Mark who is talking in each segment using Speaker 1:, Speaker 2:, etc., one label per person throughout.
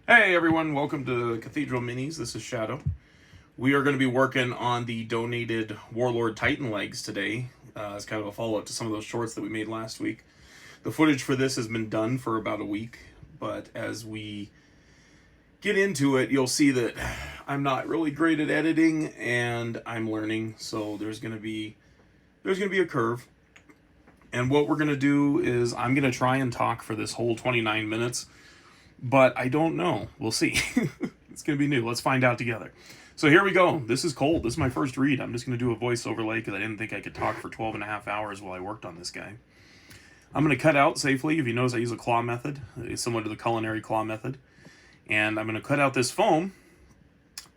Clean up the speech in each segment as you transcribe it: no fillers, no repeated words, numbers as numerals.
Speaker 1: Hey everyone, welcome to Cathedral Minis. This is Shadow. We are going to be working on the donated Warlord Titan legs today as kind of a follow up to some of those shorts that we made last week. The footage for this has been done for about a week, but as we get into it, you'll see that I'm not really great at editing and I'm learning, so there's going to be a curve. And what we're going to do is I'm going to try and talk for this whole 29 minutes, but I don't know. We'll see. It's going to be new. Let's find out together. So here we go. This is cold. This is my first read. I'm just going to do a voice overlay because I didn't think I could talk for 12 and a half hours while I worked on this guy. I'm going to cut out safely. If you notice, I use a claw method. It's similar to the culinary claw method. And I'm going to cut out this foam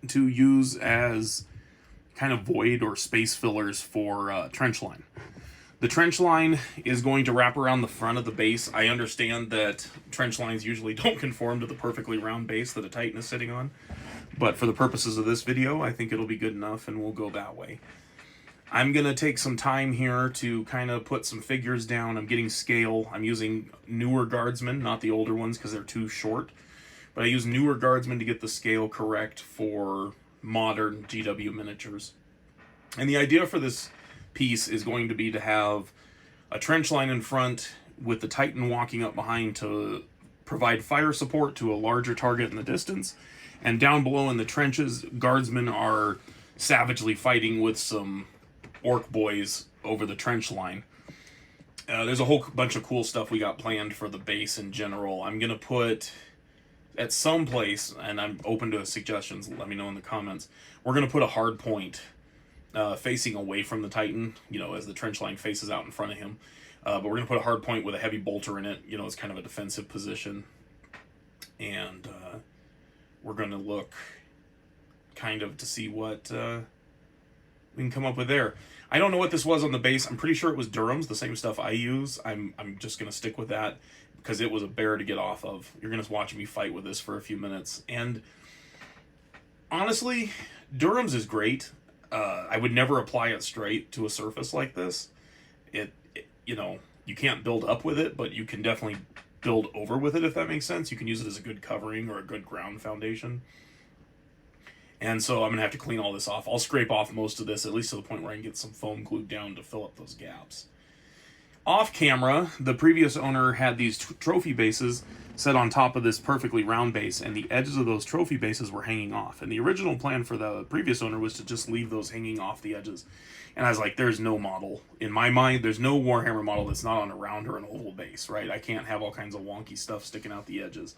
Speaker 1: to use as kind of void or space fillers for trench line. The trench line is going to wrap around the front of the base. I understand that trench lines usually don't conform to the perfectly round base that a Titan is sitting on. But for the purposes of this video, I think it'll be good enough and we'll go that way. I'm going to take some time here to kind of put some figures down. I'm getting scale. I'm using newer guardsmen, not the older ones because they're too short. But I use newer guardsmen to get the scale correct for modern GW miniatures. And the idea for this piece is going to be to have a trench line in front with the Titan walking up behind to provide fire support to a larger target in the distance. And down below in the trenches, guardsmen are savagely fighting with some orc boys over the trench line. There's a whole bunch of cool stuff we got planned for the base in general. I'm going to put at some place, and I'm open to suggestions, let me know in the comments, we're going to put a hard point facing away from the Titan, as the trench line faces out in front of him. But we're going to put a hard point with a heavy bolter in it, it's kind of a defensive position. And we're going to look kind of to see what we can come up with there. I don't know what this was on the base. I'm pretty sure it was Durham's, the same stuff I use. I'm just going to stick with that because it was a bear to get off of. You're going to watch me fight with this for a few minutes. And honestly, Durham's is great. I would never apply it straight to a surface like this. You can't build up with it, but you can definitely build over with it, if that makes sense. You can use it as a good covering or a good ground foundation. And so I'm going to have to clean all this off. I'll scrape off most of this, at least to the point where I can get some foam glued down to fill up those gaps. Off camera, the previous owner had these trophy bases set on top of this perfectly round base, and the edges of those trophy bases were hanging off. And the original plan for the previous owner was to just leave those hanging off the edges. And I was like, there's no model. In my mind, there's no Warhammer model that's not on a round or an oval base, right? I can't have all kinds of wonky stuff sticking out the edges.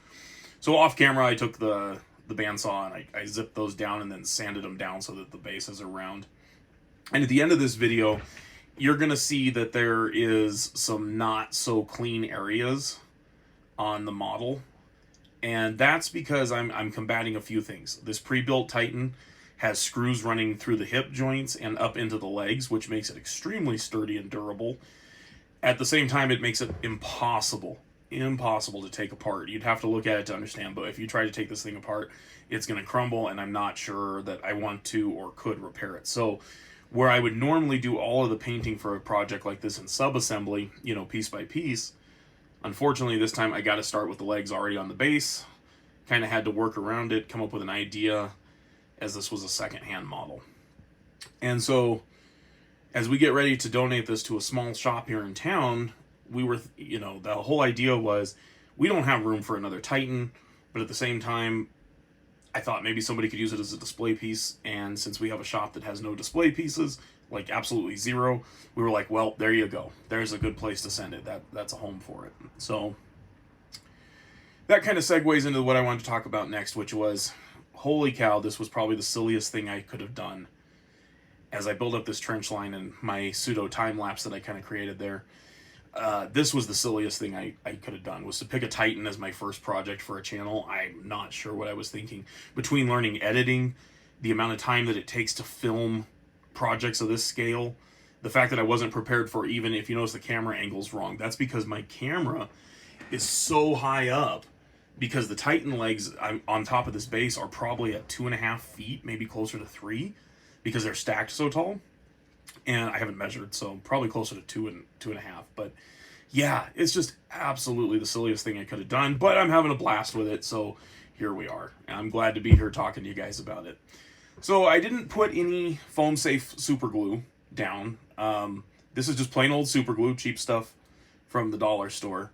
Speaker 1: So off camera, I took the bandsaw and I zipped those down and then sanded them down so that the bases are round. And at the end of this video, you're going to see that there is some not so clean areas on the model. And that's because I'm combating a few things. This pre-built Titan has screws running through the hip joints and up into the legs, which makes it extremely sturdy and durable. At the same time, it makes it impossible to take apart. You'd have to look at it to understand, but if you try to take this thing apart, it's going to crumble, and I'm not sure that I want to or could repair it. So where I would normally do all of the painting for a project like this in sub-assembly, piece by piece, unfortunately this time I got to start with the legs already on the base. Kind of had to work around it, come up with an idea, as this was a second-hand model. And so as we get ready to donate this to a small shop here in town, we were, the whole idea was we don't have room for another Titan, but at the same time, I thought maybe somebody could use it as a display piece, and since we have a shop that has no display pieces, like absolutely zero, we were like, well, there you go. There's a good place to send it. That's a home for it. So that kind of segues into what I wanted to talk about next, which was, holy cow, this was probably the silliest thing I could have done. As I build up this trench line and my pseudo time lapse that I kind of created there, this was the silliest thing I could have done, was to pick a Titan as my first project for a channel. I'm not sure what I was thinking. Between learning editing, the amount of time that it takes to film projects of this scale, the fact that I wasn't prepared for, even if you notice the camera angle's wrong, that's because my camera is so high up, because the Titan legs on top of this base are probably at 2.5 feet, maybe closer to 3, because they're stacked so tall. And I haven't measured, so probably closer to 2.5. But yeah, it's just absolutely the silliest thing I could have done. But I'm having a blast with it, so here we are. And I'm glad to be here talking to you guys about it. So I didn't put any foam safe super glue down. This is just plain old super glue, cheap stuff from the dollar store.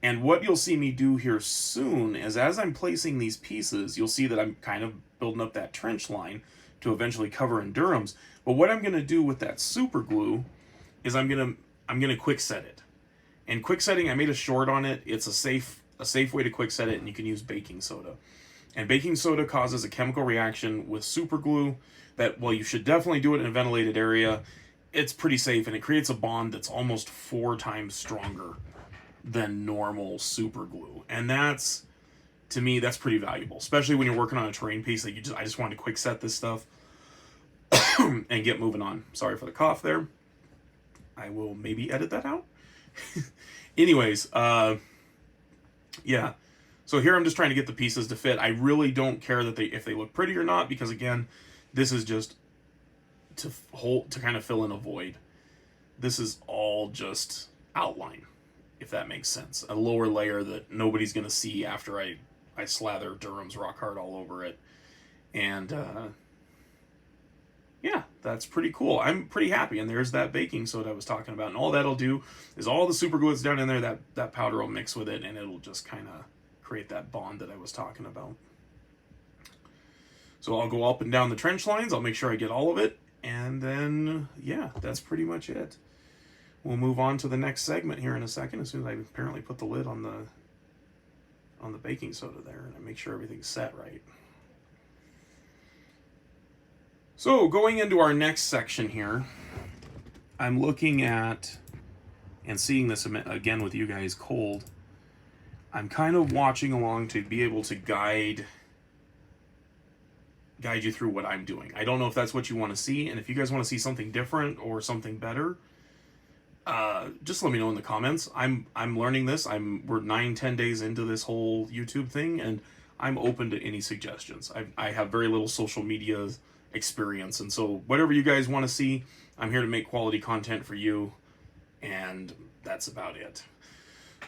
Speaker 1: And what you'll see me do here soon is, as I'm placing these pieces, you'll see that I'm kind of building up that trench line to eventually cover in Durham's. But what I'm going to do with that super glue is I'm going to quick set it. And quick setting, I made a short on it. It's a safe way to quick set it, and you can use baking soda. And baking soda causes a chemical reaction with super glue that, well, you should definitely do it in a ventilated area. It's pretty safe, and it creates a bond that's almost 4 times stronger than normal super glue. And that's, to me, that's pretty valuable, especially when you're working on a terrain piece that I just wanted to quick set this stuff and get moving on. Sorry for the cough there. I will maybe edit that out. Anyways, yeah. So here I'm just trying to get the pieces to fit. I really don't care that if they look pretty or not, because again, this is just to kind of fill in a void. This is all just outline, if that makes sense. A lower layer that nobody's going to see after I slather Durham's Rock Hard all over it. And yeah, that's pretty cool. I'm pretty happy. And there's that baking soda I was talking about. And all that'll do is all the super glue that's down in there, that powder will mix with it, and it'll just kind of create that bond that I was talking about. So I'll go up and down the trench lines. I'll make sure I get all of it. And then, yeah, that's pretty much it. We'll move on to the next segment here in a second, as soon as I apparently put the lid on the baking soda there, and I make sure everything's set right. So going into our next section here, I'm looking at and seeing this again with you guys cold. I'm kind of watching along to be able to guide you through what I'm doing. I don't know if that's what you want to see, and if you guys want to see something different or something better, just let me know in the comments. I'm learning this. We're 9-10 days into this whole YouTube thing, and I'm open to any suggestions. I have very little social media experience, and so whatever you guys want to see, I'm here to make quality content for you, and that's about it.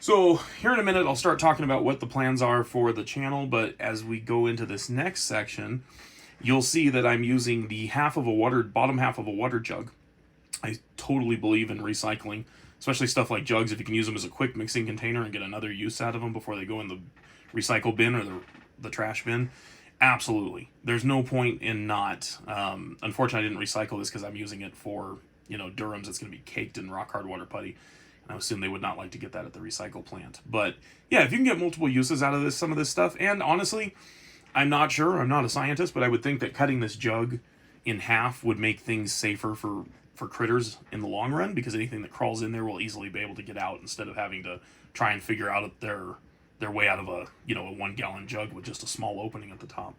Speaker 1: So here in a minute I'll start talking about what the plans are for the channel, but as we go into this next section, you'll see that I'm using the bottom half of a water jug. I totally believe in recycling, especially stuff like jugs. If you can use them as a quick mixing container and get another use out of them before they go in the recycle bin or the trash bin, absolutely. There's no point in not. Unfortunately, I didn't recycle this because I'm using it for, Durham's. It's going to be caked in rock hard water putty. And I assume they would not like to get that at the recycle plant. But yeah, if you can get multiple uses out of some of this stuff, and honestly, I'm not sure. I'm not a scientist, but I would think that cutting this jug in half would make things safer for critters in the long run, because anything that crawls in there will easily be able to get out instead of having to try and figure out their way out of a 1 gallon jug with just a small opening at the top.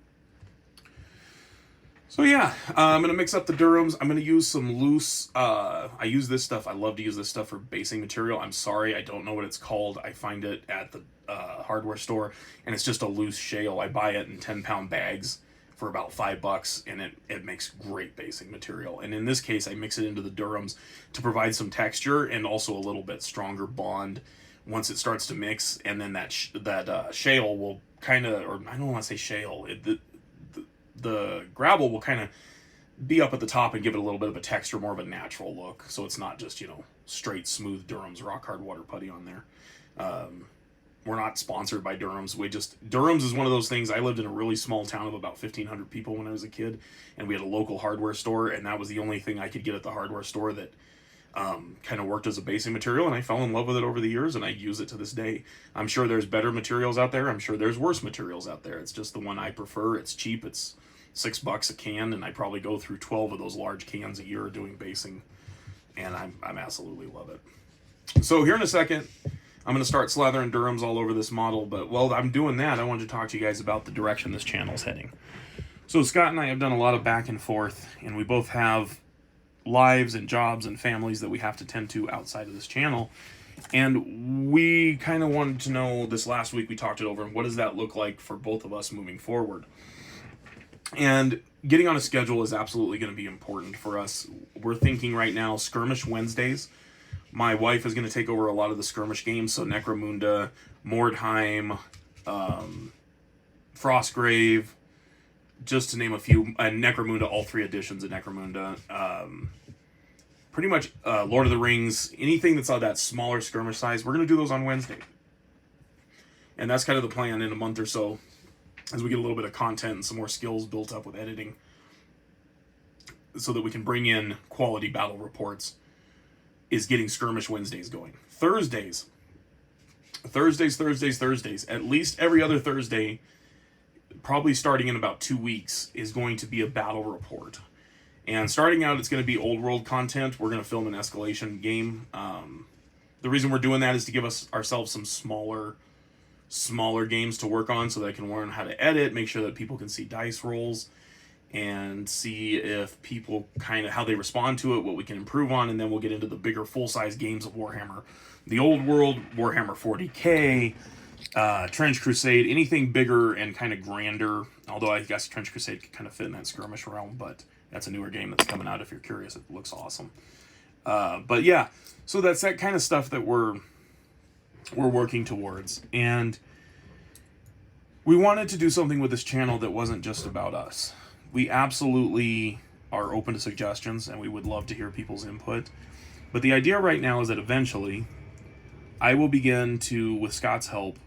Speaker 1: So yeah, I'm going to mix up the Durham's. I'm going to use some loose, I use this stuff. I love to use this stuff for basing material. I'm sorry, I don't know what it's called. I find it at the hardware store, and it's just a loose shale. I buy it in 10-pound bags for about $5, and it makes great basing material. And in this case, I mix it into the Durham's to provide some texture and also a little bit stronger bond once it starts to mix. And then that shale will kind of, or I don't want to say shale, the gravel will kind of be up at the top and give it a little bit of a texture, more of a natural look, so it's not just straight smooth Durham's rock hard water putty on there. We're not sponsored by Durham's. Durham's is one of those things. I lived in a really small town of about 1,500 people when I was a kid, and we had a local hardware store, and that was the only thing I could get at the hardware store that kind of worked as a basing material, and I fell in love with it over the years, and I use it to this day. I'm sure there's better materials out there. I'm sure there's worse materials out there. It's just the one I prefer. It's cheap. It's $6 a can, and I probably go through 12 of those large cans a year doing basing, and I'm absolutely love it. So here in a second, I'm going to start slathering Durham's all over this model, but while I'm doing that, I wanted to talk to you guys about the direction this channel's heading. So Scott and I have done a lot of back and forth, and we both have lives and jobs and families that we have to tend to outside of this channel, and we kind of wanted to know, this last week we talked it over, and what does that look like for both of us moving forward? And getting on a schedule is absolutely going to be important for us. We're thinking right now skirmish Wednesdays. My wife is going to take over a lot of the skirmish games, so Necromunda, Mordheim, Frostgrave, just to name a few, and Necromunda, all 3 editions of Necromunda. Pretty much Lord of the Rings, anything that's on that smaller skirmish size, we're going to do those on Wednesday. And that's kind of the plan in a month or so, as we get a little bit of content and some more skills built up with editing, so that we can bring in quality battle reports, is getting Skirmish Wednesdays going. Thursdays, at least every other Thursday, probably starting in about 2 weeks, is going to be a battle report. And starting out, it's going to be old world content. We're going to film an escalation game. The reason we're doing that is to give ourselves some smaller games to work on, so that I can learn how to edit, make sure that people can see dice rolls, and see if people kind of how they respond to it, what we can improve on, and then we'll get into the bigger full-size games of Warhammer. The old world, Warhammer 40k, Trench Crusade, anything bigger and kind of grander, although I guess Trench Crusade could kind of fit in that skirmish realm, but that's a newer game that's coming out if you're curious. It looks awesome. But yeah, so that's that kind of stuff that we're working towards. And we wanted to do something with this channel that wasn't just about us. We absolutely are open to suggestions, and we would love to hear people's input. But the idea right now is that eventually I will begin to, with Scott's help,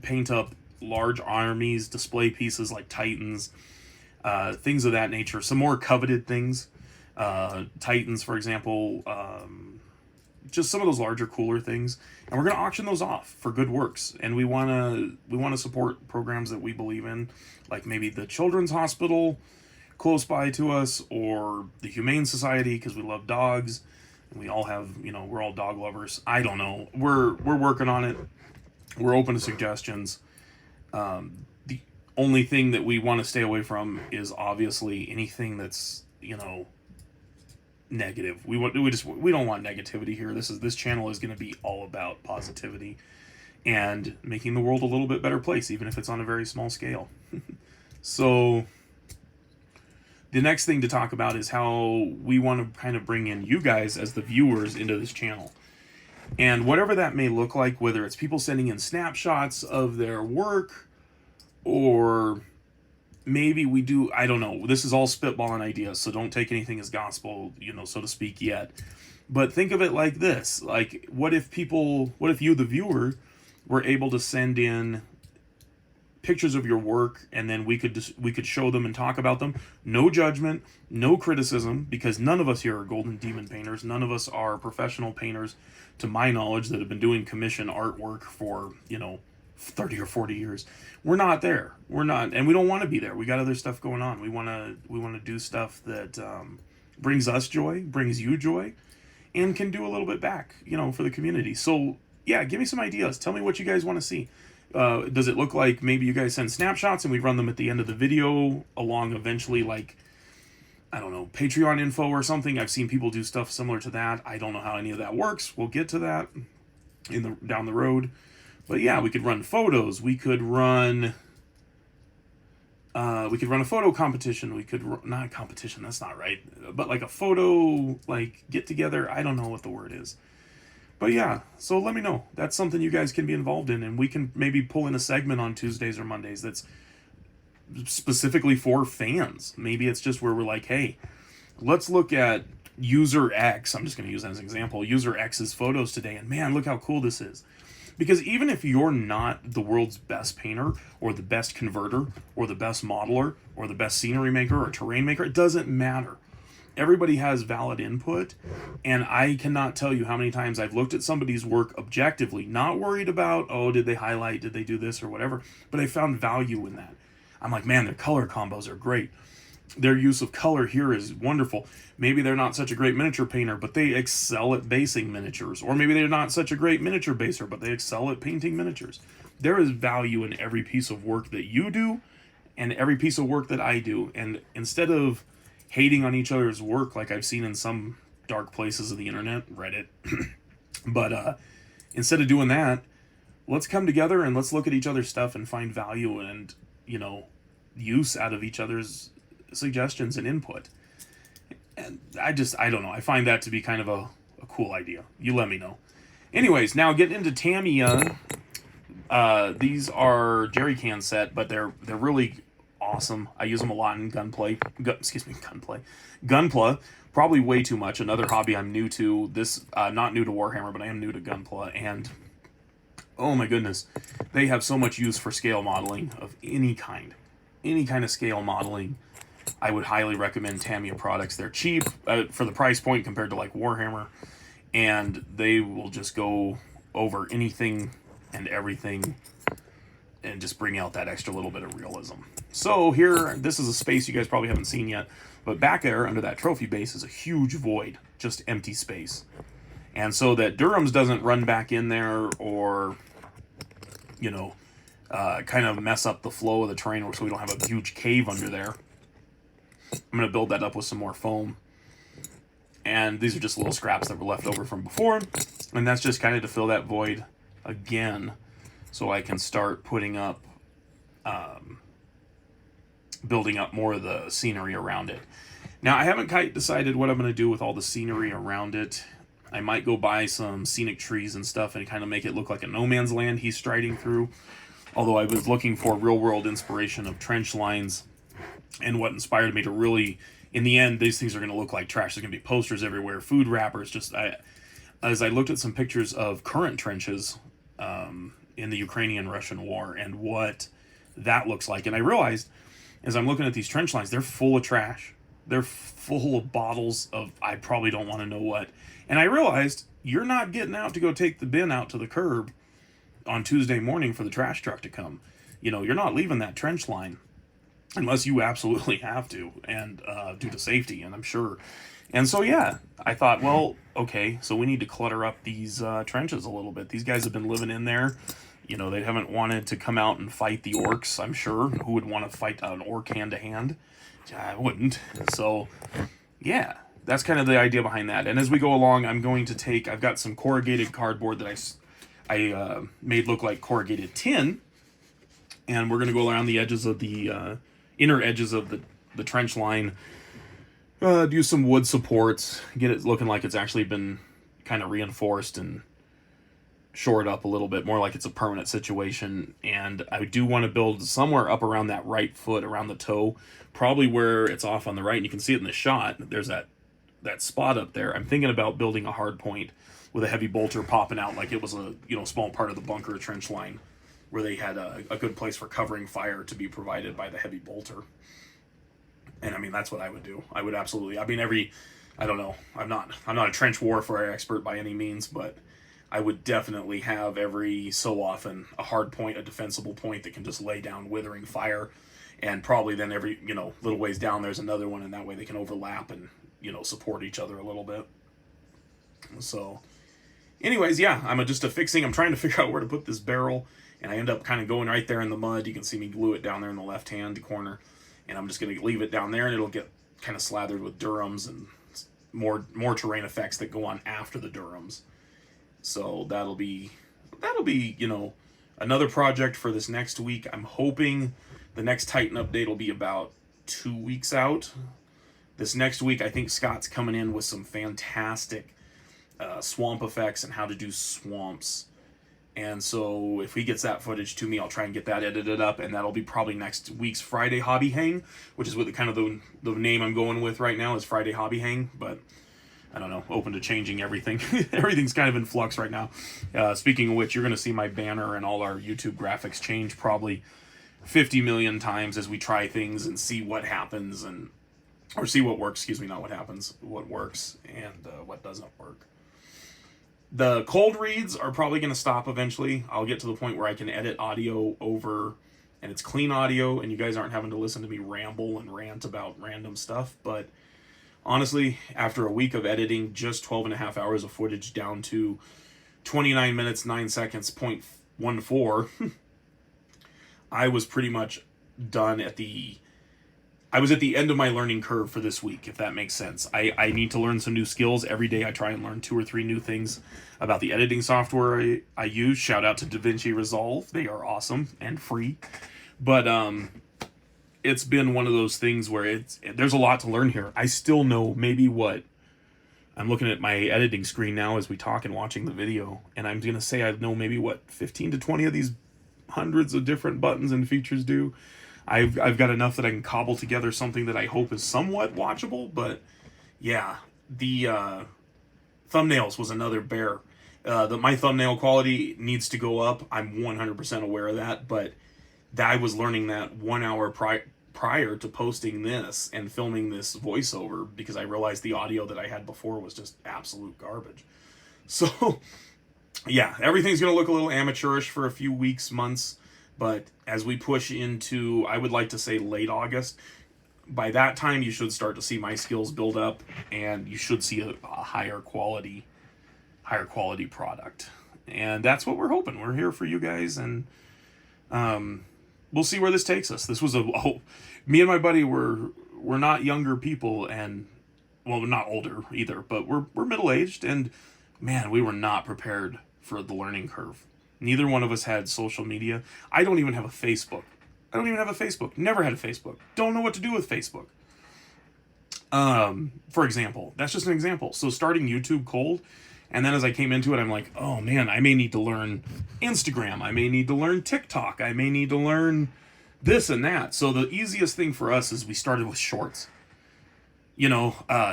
Speaker 1: paint up large armies, display pieces like Titans, things of that nature, some more coveted things, Titans, for example, just some of those larger, cooler things, and we're going to auction those off for good works. And we want to support programs that we believe in, like maybe the Children's Hospital close by to us, or the Humane Society, because we love dogs, and we all have, we're all dog lovers. I don't know. We're working on it. We're open to suggestions. The only thing that we want to stay away from is obviously anything that's, negative. We don't want negativity here. This channel is going to be all about positivity and making the world a little bit better place, even if it's on a very small scale. So the next thing to talk about is how we want to kind of bring in you guys as the viewers into this channel. And whatever that may look like, whether it's people sending in snapshots of their work, or maybe we do, I don't know. This is all spitballing ideas, so don't take anything as gospel, so to speak, yet. But think of it like this. Like, what if you, the viewer, were able to send in pictures of your work, and then we could show them and talk about them. No judgment, no criticism, because none of us here are Golden Demon painters. None of us are professional painters, to my knowledge, that have been doing commission artwork for, 30 or 40 years. We're not there. We're not, and we don't want to be there. We got other stuff going on. We want to do stuff that brings us joy, brings you joy, and can do a little bit back, for the community. So yeah, give me some ideas. Tell me what you guys want to see. Does it look like maybe you guys send snapshots and we run them at the end of the video along eventually, like, I don't know, Patreon info or something? I've seen people do stuff similar to that. I don't know how any of that works. We'll get to that down the road. But yeah, we could run photos. We could run a photo competition. We could not competition. That's not right. But like a photo, like, get together. I don't know what the word is. But yeah, so let me know. That's something you guys can be involved in, and we can maybe pull in a segment on Tuesdays or Mondays that's specifically for fans. Maybe it's just where we're like, hey, let's look at user X. I'm just going to use that as an example. User X's photos today, and man, look how cool this is. Because even if you're not the world's best painter, or the best converter, or the best modeler, or the best scenery maker, or terrain maker, it doesn't matter. Everybody has valid input, and I cannot tell you how many times I've looked at somebody's work objectively, not worried about, did they highlight, did they do this or whatever, but I found value in that. I'm like, man, their color combos are great. Their use of color here is wonderful. Maybe they're not such a great miniature painter, but they excel at basing miniatures. Or maybe they're not such a great miniature baser, but they excel at painting miniatures. There is value in every piece of work that you do and every piece of work that I do. And instead of hating on each other's work like I've seen in some dark places of the internet, Reddit, but instead of doing that, let's come together and let's look at each other's stuff and find value and, use out of each other's suggestions and input. And I don't know. I find that to be kind of a cool idea. You let me know. Anyways, now getting into Tamiya. These are jerry can set, but they're really awesome. I use them a lot in Gunpla. Probably way too much. Another hobby I'm new to. This not new to Warhammer, but I am new to Gunpla, and oh my goodness, they have so much use for scale modeling of any kind of scale modeling. I would highly recommend Tamiya products. They're cheap for the price point compared to like Warhammer, and they will just go over anything and everything and just bring out that extra little bit of realism. So here, this is a space you guys probably haven't seen yet, but back there under that trophy base is a huge void, just empty space. And so that Durham's doesn't run back in there or, you know, kind of mess up the flow of the terrain so we don't have a huge cave under there, I'm going to build that up with some more foam. And these are just little scraps that were left over from before. And that's just kind of to fill that void again, so I can start putting up, building up more of the scenery around it. Now, I haven't quite decided what I'm going to do with all the scenery around it. I might go buy some scenic trees and stuff and kind of make it look like a no man's land he's striding through. Although I was looking for real world inspiration of trench lines, and what inspired me to really, in the end, these things are going to look like trash. There's going to be posters everywhere, food wrappers. As I looked at some pictures of current trenches in the Ukrainian-Russian war and what that looks like, and I realized as I'm looking at these trench lines, they're full of trash. They're full of bottles of I probably don't want to know what. And I realized you're not getting out to go take the bin out to the curb on Tuesday morning for the trash truck to come. You know, you're not leaving that trench line unless you absolutely have to, and due to safety, and I'm sure. And so, yeah, I thought, well, okay, so we need to clutter up these trenches a little bit. These guys have been living in there. You know, they haven't wanted to come out and fight the orcs, I'm sure. Who would want to fight an orc hand-to-hand? I wouldn't. So, yeah, that's kind of the idea behind that. And as we go along, I'm going to take, I've got some corrugated cardboard that I made look like corrugated tin, and we're going to go around the edges of the inner edges of the trench line, do some wood supports, get it looking like it's actually been kind of reinforced and shored up a little bit more like it's a permanent situation. And I do want to build somewhere up around that right foot, around the toe, probably where it's off on the right, and you can see it in the shot. There's that spot up there. I'm thinking about building a hard point with a heavy bolter popping out like it was a small part of the bunker trench line, where they had a good place for covering fire to be provided by the heavy bolter. And I mean, that's what I would do. I would absolutely, I mean, I don't know, I'm not a trench warfare expert by any means, but I would definitely have every so often a hard point, a defensible point that can just lay down withering fire, and probably then every, little ways down there's another one, and that way they can overlap and, support each other a little bit. So, anyways, yeah, I'm trying to figure out where to put this barrel, and I end up kind of going right there in the mud. You can see me glue it down there in the left-hand corner, and I'm just going to leave it down there, and it'll get kind of slathered with Durhams and more terrain effects that go on after the Durhams. So that'll be another project for this next week. I'm hoping the next Titan update will be about 2 weeks out. This next week, I think Scott's coming in with some fantastic swamp effects and how to do swamps. And so if he gets that footage to me, I'll try and get that edited up, and that'll be probably next week's Friday Hobby Hang, which is what the name I'm going with right now is Friday Hobby Hang, but I don't know, open to changing everything. Everything's kind of in flux right now. Speaking of which, you're going to see my banner and all our YouTube graphics change probably 50 million times as we try things and see what happens, or see what works, not what happens, what works and what doesn't work. The cold reads are probably going to stop eventually. I'll get to the point where I can edit audio over, and it's clean audio, and you guys aren't having to listen to me ramble and rant about random stuff, but honestly, after a week of editing just 12 and a half hours of footage down to 29 minutes, 9 seconds, 0.14, I was pretty much done I was at the end of my learning curve for this week, if that makes sense. I need to learn some new skills. Every day I try and learn 2 or 3 new things about the editing software I use. Shout out to DaVinci Resolve. They are awesome and free. But it's been one of those things where there's a lot to learn here. I still know maybe I'm looking at my editing screen now as we talk and watching the video, and I'm going to say I know maybe 15 to 20 of these hundreds of different buttons and features do. I've got enough that I can cobble together something that I hope is somewhat watchable, but yeah, the thumbnails was another bear. My thumbnail quality needs to go up. I'm 100% aware of that, but I was learning that 1 hour prior to posting this and filming this voiceover, because I realized the audio that I had before was just absolute garbage. So yeah, everything's going to look a little amateurish for a few weeks, months, but as we push into, I would like to say, late August, by that time you should start to see my skills build up, and you should see a higher quality product. And that's what we're hoping. We're here for you guys, and we'll see where this takes us. This was me and my buddy we're not younger people, and well, we're not older either, but we're middle-aged, and man, we were not prepared for the learning curve. Neither one of us had social media. I don't even have a Facebook. Never had a Facebook. Don't know what to do with Facebook. For example, that's just an example. So starting YouTube cold, and then as I came into it, I'm like, oh man, I may need to learn Instagram. I may need to learn TikTok. I may need to learn this and that. So the easiest thing for us is we started with shorts.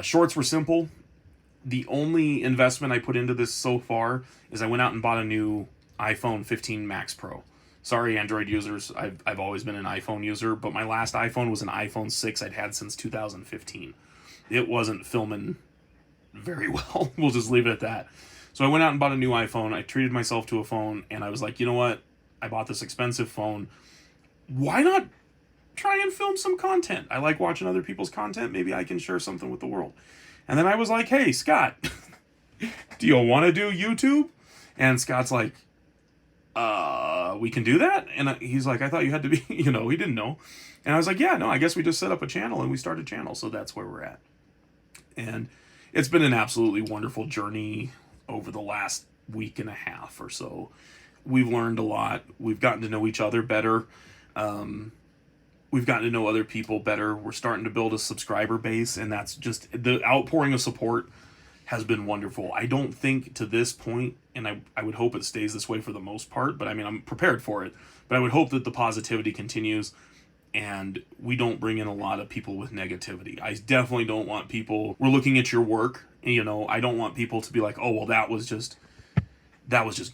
Speaker 1: Shorts were simple. The only investment I put into this so far is I went out and bought a new iPhone 15 Max Pro. Sorry, Android users. I've always been an iPhone user, but my last iPhone was an iPhone 6 I'd had since 2015. It wasn't filming very well. We'll just leave it at that. So I went out and bought a new iPhone. I treated myself to a phone, and I was like, you know what? I bought this expensive phone. Why not try and film some content? I like watching other people's content. Maybe I can share something with the world. And then I was like, hey, Scott, do you want to do YouTube? And Scott's like, we can do that? And he's like, I thought you had to be, he didn't know. And I was like, yeah, no, I guess we just set up a channel and we started a channel. So that's where we're at. And it's been an absolutely wonderful journey over the last week and a half or so. We've learned a lot. We've gotten to know each other better. We've gotten to know other people better. We're starting to build a subscriber base, and that's just the outpouring of support has been wonderful. I don't think to this point, and I would hope it stays this way for the most part, but I mean, I'm prepared for it, but I would hope that the positivity continues and we don't bring in a lot of people with negativity. I definitely don't want people, we're looking at your work, and, I don't want people to be like, oh, well, that was just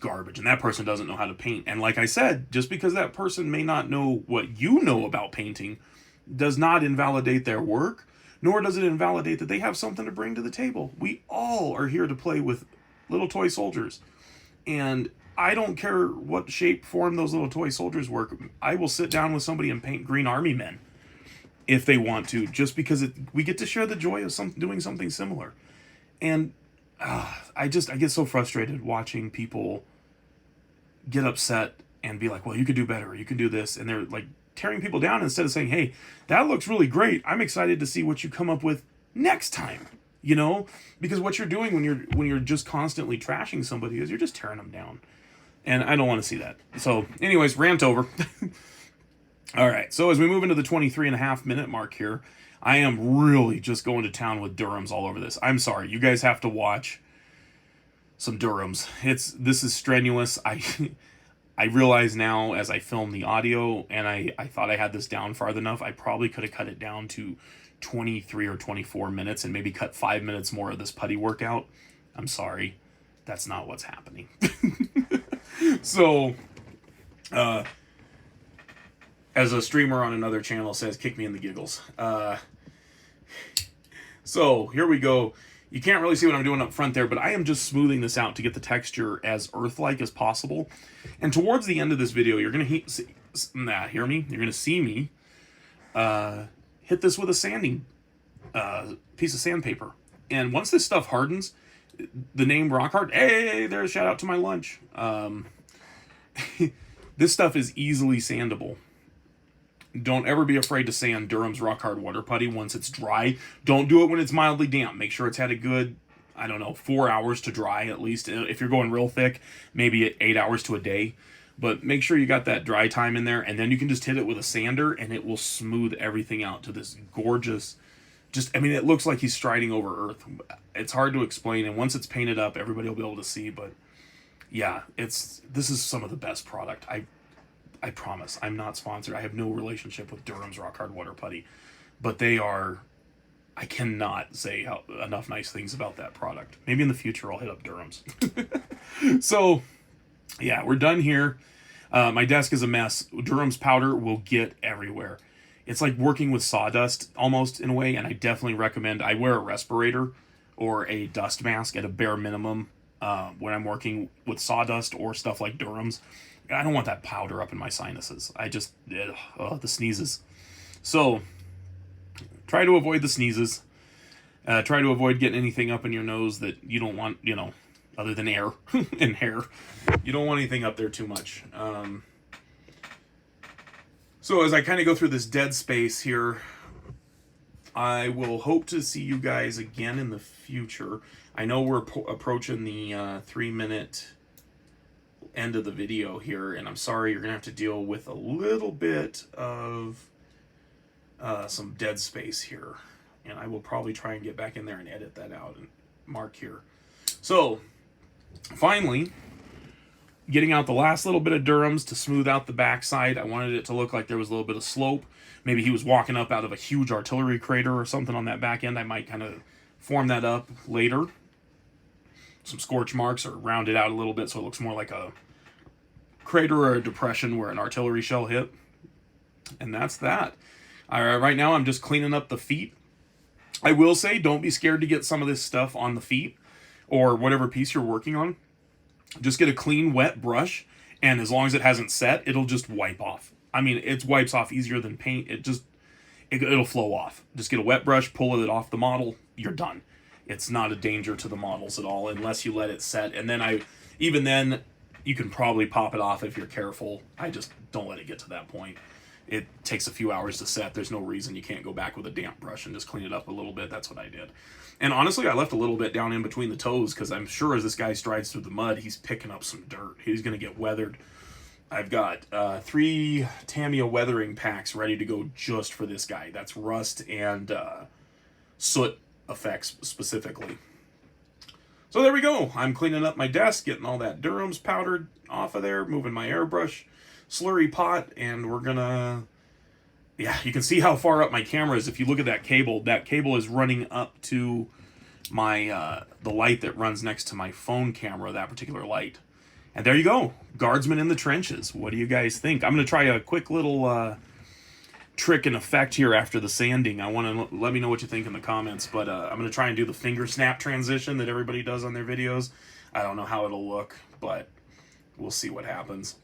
Speaker 1: garbage, and that person doesn't know how to paint. And like I said, just because that person may not know what you know about painting does not invalidate their work, nor does it invalidate that they have something to bring to the table. We all are here to play with little toy soldiers, and I don't care what shape, form those little toy soldiers work. I will sit down with somebody and paint Green Army men if they want to, just because we get to share the joy of doing something similar. And I get so frustrated watching people get upset and be like, well, you could do better, or you can do this, and they're like tearing people down instead of saying, hey, that looks really great, I'm excited to see what you come up with next time. Because what you're doing when you're just constantly trashing somebody is you're just tearing them down, and I don't want to see that. So anyways, rant over. All right, so as we move into the 23.5-minute mark here, I am really just going to town with Durhams all over this. I'm sorry, you guys have to watch some Durhams. This is strenuous. I realize now as I film the audio, and I thought I had this down far enough, I probably could have cut it down to 23 or 24 minutes and maybe cut 5 minutes more of this putty workout. I'm sorry. That's not what's happening. So, as a streamer on another channel says, kick me in the giggles. So here we go. You can't really see what I'm doing up front there, but I am just smoothing this out to get the texture as earth-like as possible. And towards the end of this video, you're going to hear me? You're going to see me hit this with a sanding piece of sandpaper. And once this stuff hardens, the name Rock Hard, hey, there's a shout out to my lunch. This stuff is easily sandable. Don't ever be afraid to sand Durham's Rock Hard Water Putty once it's dry. Don't do it when it's mildly damp. Make sure it's had a good, 4 hours to dry at least. If you're going real thick, maybe 8 hours to a day. But make sure you got that dry time in there, and then you can just hit it with a sander, and it will smooth everything out to this gorgeous, it looks like he's striding over earth. It's hard to explain, and once it's painted up, everybody will be able to see, but yeah, this is some of the best product. I promise, I'm not sponsored. I have no relationship with Durham's Rock Hard Water Putty, but they are. I cannot say enough nice things about that product. Maybe in the future I'll hit up Durham's. So, yeah, we're done here. My desk is a mess. Durham's powder will get everywhere. It's like working with sawdust almost in a way, and I definitely recommend. I wear a respirator or a dust mask at a bare minimum when I'm working with sawdust or stuff like Durham's. I don't want that powder up in my sinuses. I just, the sneezes. So, try to avoid the sneezes. Try to avoid getting anything up in your nose that you don't want, other than air and hair. You don't want anything up there too much. So as I kind of go through this dead space here, I will hope to see you guys again in the future. I know we're approaching the 3-minute end of the video here, and I'm sorry you're going to have to deal with a little bit of some dead space here. And I will probably try and get back in there and edit that out and mark here. So, finally, getting out the last little bit of Durham's to smooth out the backside. I wanted it to look like there was a little bit of slope. Maybe he was walking up out of a huge artillery crater or something on that back end. I might kind of form that up later. Some scorch marks, or round it out a little bit so it looks more like a crater or a depression where an artillery shell hit. And that's that. Right now I'm just cleaning up the feet. I will say, don't be scared to get some of this stuff on the feet or whatever piece you're working on. Just get a clean, wet brush, and as long as it hasn't set, it'll just wipe off. I mean, it wipes off easier than paint. It'll flow off. Just get a wet brush, pull it off the model, you're done. It's not a danger to the models at all unless you let it set. And then even then, you can probably pop it off if you're careful. I just don't let it get to that point. It takes a few hours to set. There's no reason you can't go back with a damp brush and just clean it up a little bit. That's what I did. And honestly, I left a little bit down in between the toes because I'm sure as this guy strides through the mud, he's picking up some dirt. He's going to get weathered. I've got 3 Tamiya weathering packs ready to go just for this guy. That's rust and soot effects specifically. So there we go. I'm cleaning up my desk, getting all that Durham's powdered off of there, moving my airbrush slurry pot, and we're gonna, yeah, you can see how far up my camera is. If you look at that cable is running up to my the light that runs next to my phone camera, that particular light. And there you go, Guardsmen in the trenches. What do you guys think? I'm gonna try a quick little trick and effect here after the sanding. I want to let me know what you think in the comments, but I'm gonna try and do the finger snap transition that everybody does on their videos. I don't know how it'll look, but we'll see what happens.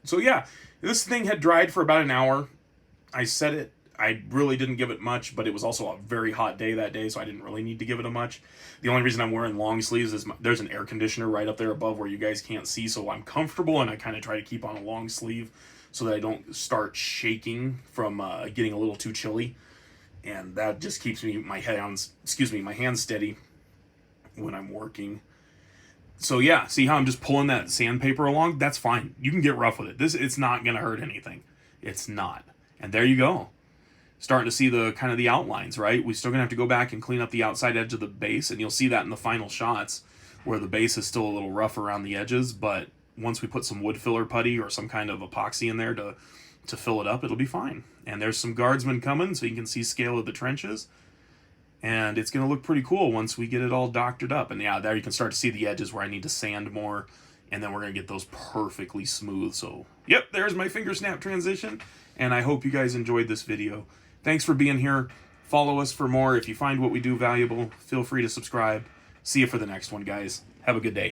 Speaker 1: So yeah, this thing had dried for about an hour. I set it. I really didn't give it much, but it was also a very hot day that day, so I didn't really need to give it a much. The only reason I'm wearing long sleeves is there's an air conditioner right up there above where you guys can't see, so I'm comfortable, and I kind of try to keep on a long sleeve so that I don't start shaking from getting a little too chilly. And that just keeps my hands steady when I'm working. So yeah, see how I'm just pulling that sandpaper along? That's fine. You can get rough with it. It's not going to hurt anything. It's not. And there you go. Starting to see the kind of the outlines, right? We're still going to have to go back and clean up the outside edge of the base, and you'll see that in the final shots where the base is still a little rough around the edges, but once we put some wood filler putty or some kind of epoxy in there to fill it up, it'll be fine. And there's some Guardsmen coming, so you can see scale of the trenches. And it's going to look pretty cool once we get it all doctored up. And yeah, there you can start to see the edges where I need to sand more. And then we're going to get those perfectly smooth. So, yep, there's my finger snap transition. And I hope you guys enjoyed this video. Thanks for being here. Follow us for more. If you find what we do valuable, feel free to subscribe. See you for the next one, guys. Have a good day.